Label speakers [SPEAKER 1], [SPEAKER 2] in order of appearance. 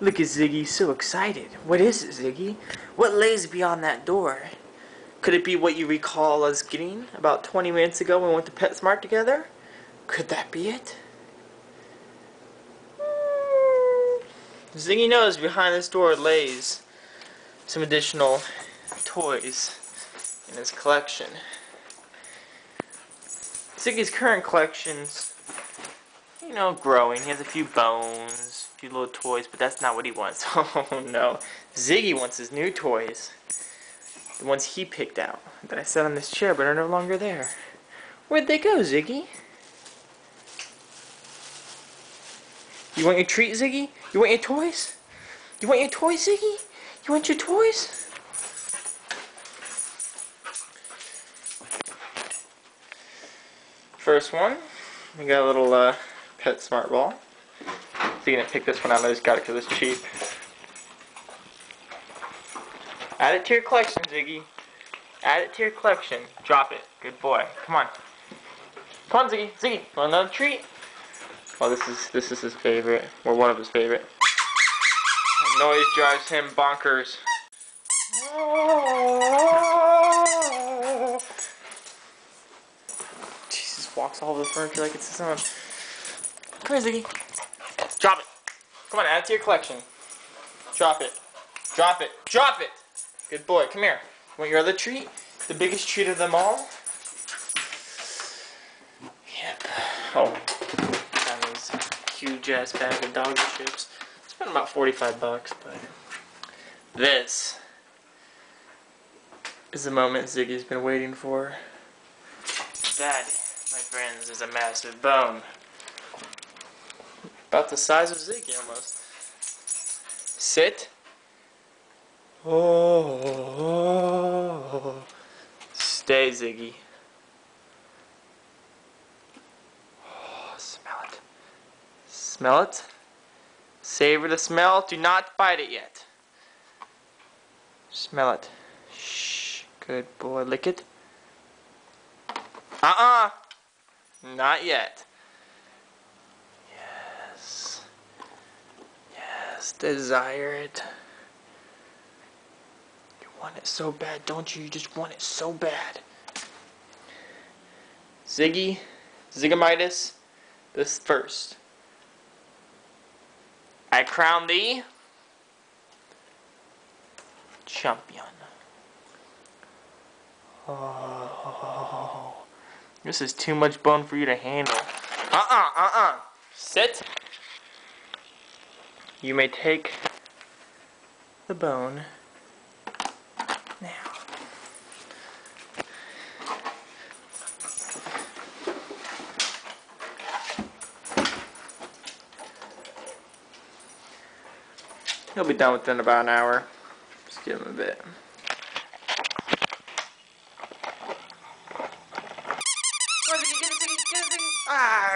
[SPEAKER 1] Look at Ziggy, so excited. What is it, Ziggy? What lays beyond that door? Could it be what you recall us getting about 20 minutes ago when we went to PetSmart together? Could that be it? Ziggy knows behind this door lays some additional toys in his collection. Ziggy's current collection's, you know, growing. He has a few bones, a few little toys, but that's not what he wants. Oh no. Ziggy wants his new toys. The ones he picked out that I set on this chair but are no longer there. Where'd they go, Ziggy? You want your treat, Ziggy? You want your toys? You want your toys, Ziggy? You want your toys? First one, we got a little PetSmart ball. So you didn't pick this one out, I just got it because it's cheap. Add it to your collection, Ziggy. Add it to your collection. Drop it. Good boy. Come on. Come on, Ziggy. Ziggy, want another treat? Oh, this is his favorite, or one of his favorite. That noise drives him bonkers. Jesus, walks all over the furniture like it's his own. Come here, Ziggy. Drop it. Come on, add it to your collection. Drop it. Drop it. Drop it. Good boy. Come here. Want your other treat? The biggest treat of them all? Yep. Oh. Found this huge ass bag of dog chips. Spent about 45 bucks, but this is the moment Ziggy's been waiting for. That, my friends, is a massive bone. About the size of Ziggy almost. Sit. Oh. Stay, Ziggy. Oh, smell it. Smell it. Savor the smell. Do not bite it yet. Smell it. Shh. Good boy. Lick it. Not yet. Yes. Yes. Desire it. You want it so bad, don't you? You just want it so bad. Ziggy. Zygamitis. This first. I crown thee champion. Oh, this is too much bone for you to handle. Sit. You may take the bone now. He'll be done within about an hour. Just give him a bit.